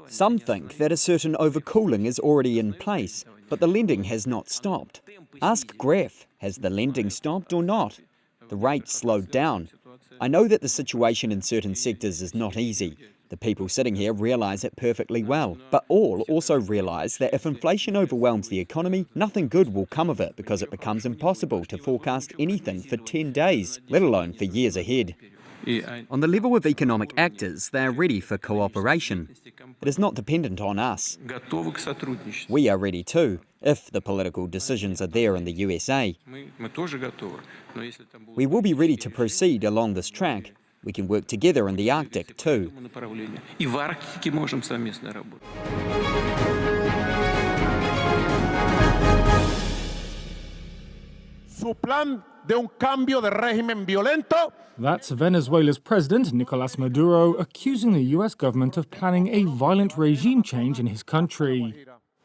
Some think that a certain overcooling is already in place, but the lending has not stopped. Ask Gref, has the lending stopped or not? The rates slowed down. I know that the situation in certain sectors is not easy. The people sitting here realise it perfectly well, but all also realise that if inflation overwhelms the economy, nothing good will come of it because it becomes impossible to forecast anything for 10 days, let alone for years ahead. On the level of economic actors, they are ready for cooperation. It is not dependent on us. We are ready too, if the political decisions are there in the USA. We will be ready to proceed along this track. We can work together in the Arctic too. Su plan de un cambio de régimen violento. That's Venezuela's president, Nicolás Maduro, accusing the US government of planning a violent regime change in his country.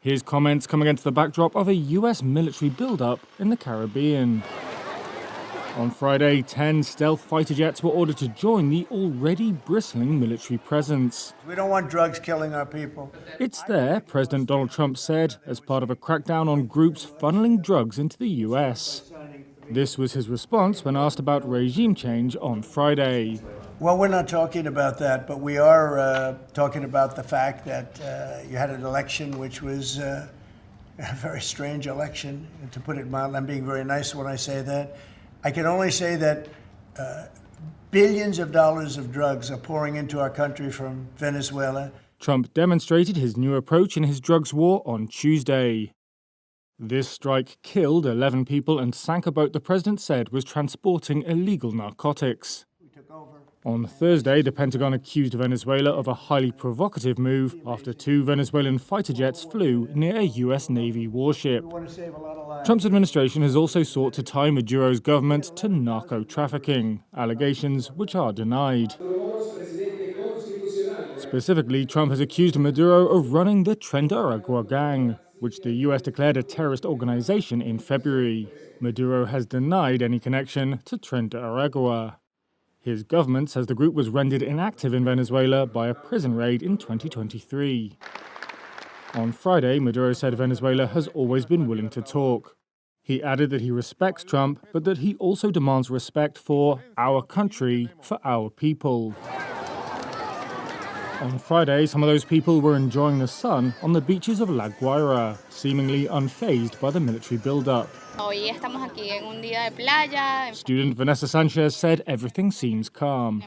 His comments come against the backdrop of a US military buildup in the Caribbean. On Friday, 10 stealth fighter jets were ordered to join the already bristling military presence. We don't want drugs killing our people. It's there, President Donald Trump said, as part of a crackdown on groups funneling drugs into the US. This was his response when asked about regime change on Friday. Well, we're not talking about that, but we are talking about the fact that you had an election which was a very strange election, to put it mildly. I'm being very nice when I say that. I can only say that billions of dollars of drugs are pouring into our country from Venezuela. Trump demonstrated his new approach in his drugs war on Tuesday. This strike killed 11 people and sank a boat the president said was transporting illegal narcotics. On Thursday, the Pentagon accused Venezuela of a highly provocative move after 2 Venezuelan fighter jets flew near a US Navy warship. Trump's administration has also sought to tie Maduro's government to narco-trafficking, allegations which are denied. Specifically, Trump has accused Maduro of running the Tren de Aragua gang, which the US declared a terrorist organization in February. Maduro has denied any connection to Tren de Aragua. His government says the group was rendered inactive in Venezuela by a prison raid in 2023. On Friday, Maduro said Venezuela has always been willing to talk. He added that he respects Trump, but that he also demands respect for our country, for our people. On Friday, some of those people were enjoying the sun on the beaches of La Guaira, seemingly unfazed by the military build-up. Student Vanessa Sanchez said everything seems calm.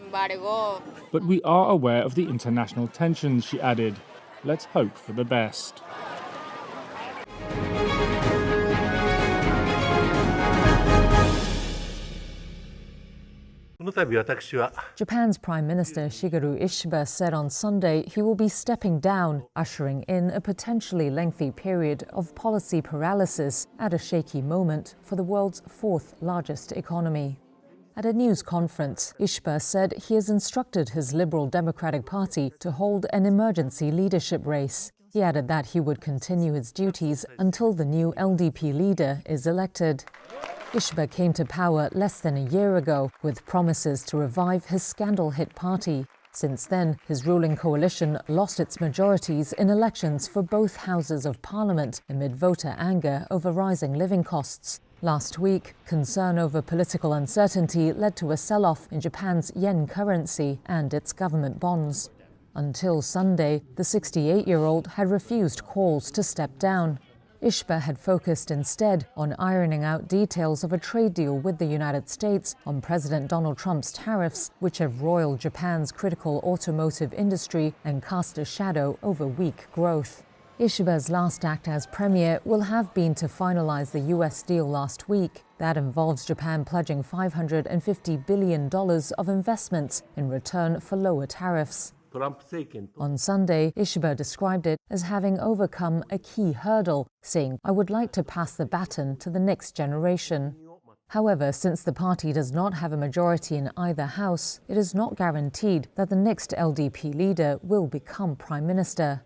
But we are aware of the international tensions, she added. Let's hope for the best. Japan's Prime Minister Shigeru Ishiba said on Sunday he will be stepping down, ushering in a potentially lengthy period of policy paralysis at a shaky moment for the world's 4th largest economy. At a news conference, Ishiba said he has instructed his Liberal Democratic Party to hold an emergency leadership race. He added that he would continue his duties until the new LDP leader is elected. Ishiba came to power less than a year ago with promises to revive his scandal-hit party. Since then, his ruling coalition lost its majorities in elections for both houses of parliament amid voter anger over rising living costs. Last week, concern over political uncertainty led to a sell-off in Japan's yen currency and its government bonds. Until Sunday, the 68-year-old had refused calls to step down. Ishiba had focused instead on ironing out details of a trade deal with the United States on President Donald Trump's tariffs, which have roiled Japan's critical automotive industry and cast a shadow over weak growth. Ishiba's last act as premier will have been to finalize the US deal last week. That involves Japan pledging $550 billion of investments in return for lower tariffs. On Sunday, Ishiba described it as having overcome a key hurdle, saying, "I would like to pass the baton to the next generation." However, since the party does not have a majority in either house, it is not guaranteed that the next LDP leader will become prime minister.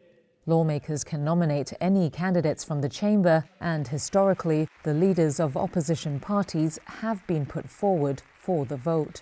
Lawmakers can nominate any candidates from the chamber, and historically, the leaders of opposition parties have been put forward for the vote.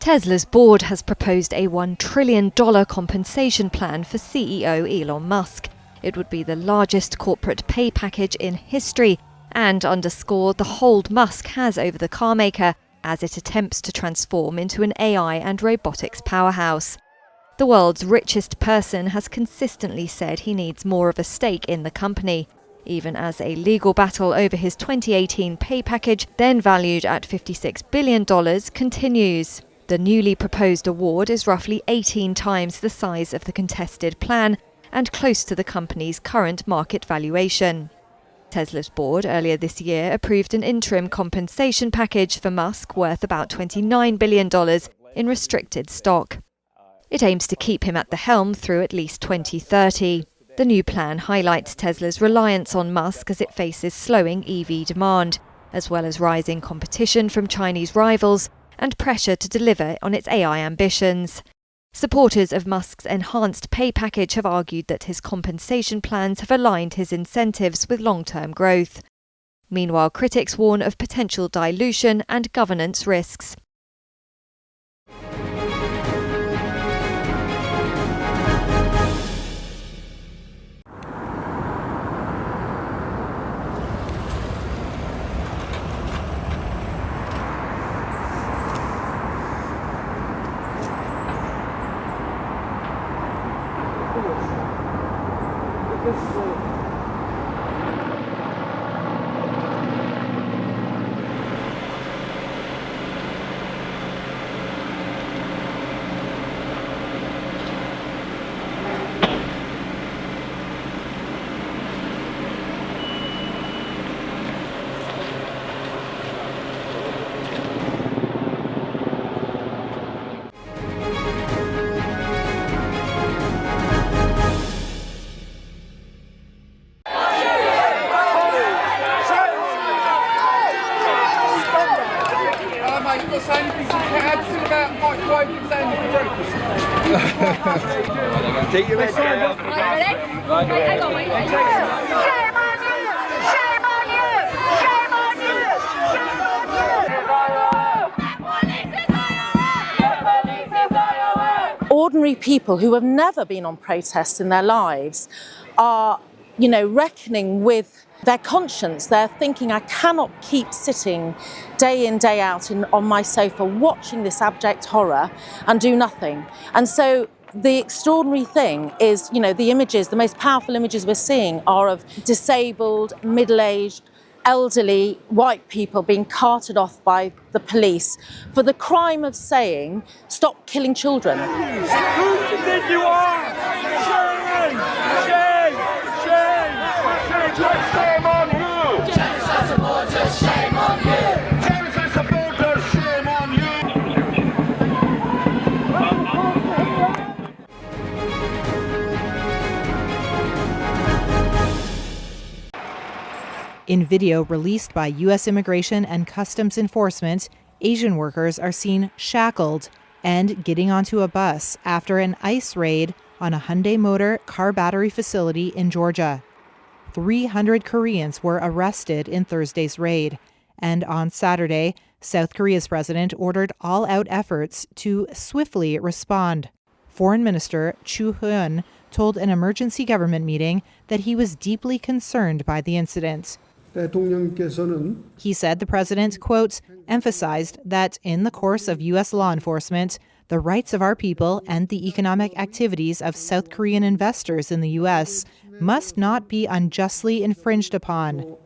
Tesla's board has proposed a $1 trillion compensation plan for CEO Elon Musk. It would be the largest corporate pay package in history and underscore the hold Musk has over the carmaker as it attempts to transform into an AI and robotics powerhouse. The world's richest person has consistently said he needs more of a stake in the company, even as a legal battle over his 2018 pay package, then valued at $56 billion, continues. The newly proposed award is roughly 18 times the size of the contested plan and close to the company's current market valuation. Tesla's board earlier this year approved an interim compensation package for Musk worth about $29 billion in restricted stock. It aims to keep him at the helm through at least 2030. The new plan highlights Tesla's reliance on Musk as it faces slowing EV demand, as well as rising competition from Chinese rivals and pressure to deliver on its AI ambitions. Supporters of Musk's enhanced pay package have argued that his compensation plans have aligned his incentives with long-term growth. Meanwhile, critics warn of potential dilution and governance risks. Ordinary people who have never been on protests in their lives are, reckoning with their conscience. They're thinking, I cannot keep sitting day in, day out on my sofa watching this abject horror and do nothing. And so the extraordinary thing is, the images, the most powerful images we're seeing are of disabled, middle-aged, elderly white people being carted off by the police for the crime of saying, stop killing children. Who do you think you are? Shame! Shame! Shame! Shame on you! Genocide supporters, shame on you! Genocide supporters, shame on you! In video released by U.S. Immigration and Customs Enforcement, Asian workers are seen shackled and getting onto a bus after an ICE raid on a Hyundai Motor car battery facility in Georgia. 300 Koreans were arrested in Thursday's raid, and on Saturday, South Korea's president ordered all-out efforts to swiftly respond. Foreign Minister Chu Hyun told an emergency government meeting that he was deeply concerned by the incident. He said the president, quote, emphasized that in the course of U.S. law enforcement, the rights of our people and the economic activities of South Korean investors in the U.S. must not be unjustly infringed upon.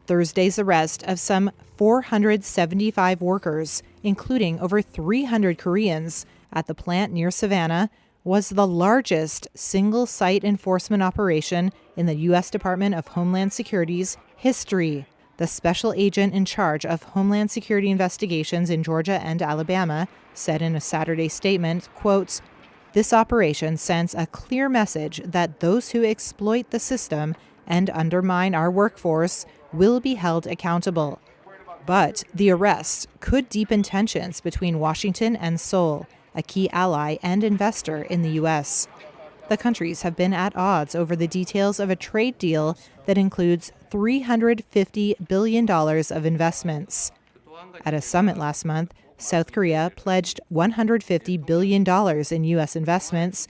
Thursday's arrest of some 475 workers, including over 300 Koreans, at the plant near Savannah was the largest single-site enforcement operation in the U.S. Department of Homeland Security's history. The special agent in charge of Homeland Security investigations in Georgia and Alabama said in a Saturday statement, quote, "This operation sends a clear message that those who exploit the system and undermine our workforce will be held accountable." But the arrest could deepen tensions between Washington and Seoul, a key ally and investor in the U.S. The countries have been at odds over the details of a trade deal that includes $350 billion of investments. At a summit last month, South Korea pledged $150 billion in U.S. investments,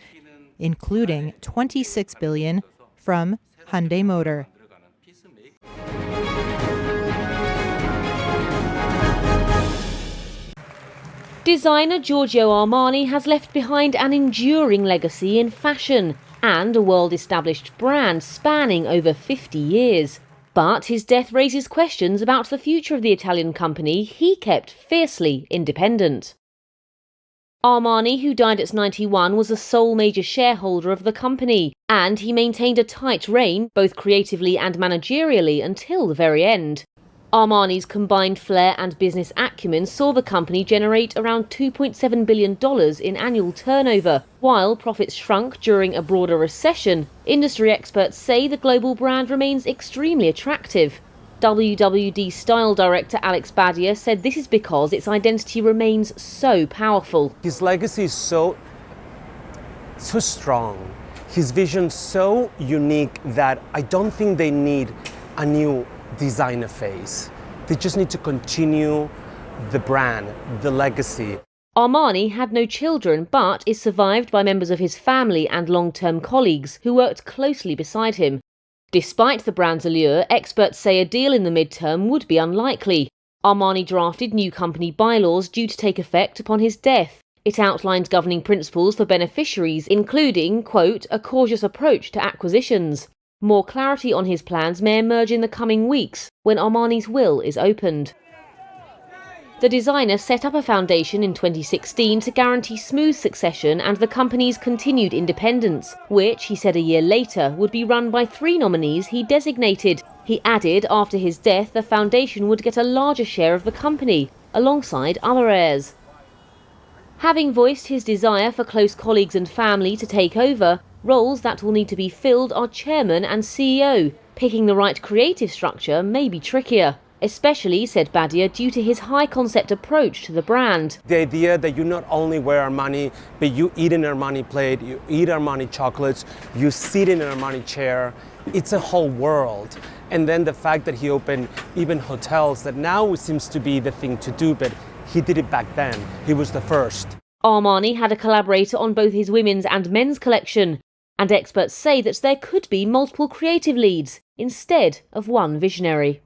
including $26 billion from Hyundai Motor. Designer Giorgio Armani has left behind an enduring legacy in fashion and a world-established brand spanning over 50 years. But his death raises questions about the future of the Italian company he kept fiercely independent. Armani, who died at 91, was the sole major shareholder of the company, and he maintained a tight rein, both creatively and managerially, until the very end. Armani's combined flair and business acumen saw the company generate around $2.7 billion in annual turnover. While profits shrunk during a broader recession, industry experts say the global brand remains extremely attractive. WWD style director Alex Badia said this is because its identity remains so powerful. His legacy is so strong, his vision so unique that I don't think they need a new designer phase. They just need to continue the brand, the legacy. Armani had no children, but is survived by members of his family and long-term colleagues who worked closely beside him. Despite the brand's allure, experts say a deal in the midterm would be unlikely. Armani drafted new company bylaws due to take effect upon his death. It outlined governing principles for beneficiaries, including, quote, a cautious approach to acquisitions. More clarity on his plans may emerge in the coming weeks when Armani's will is opened. The designer set up a foundation in 2016 to guarantee smooth succession and the company's continued independence, which, he said a year later, would be run by 3 nominees he designated. He added after his death the foundation would get a larger share of the company, alongside other heirs. Having voiced his desire for close colleagues and family to take over, roles that will need to be filled are chairman and CEO. Picking the right creative structure may be trickier, especially, said Badia, due to his high-concept approach to the brand. The idea that you not only wear Armani, but you eat an Armani plate, you eat Armani chocolates, you sit in an Armani chair, it's a whole world. And then the fact that he opened even hotels, that now seems to be the thing to do, but he did it back then. He was the first. Armani had a collaborator on both his women's and men's collection, and experts say that there could be multiple creative leads instead of one visionary.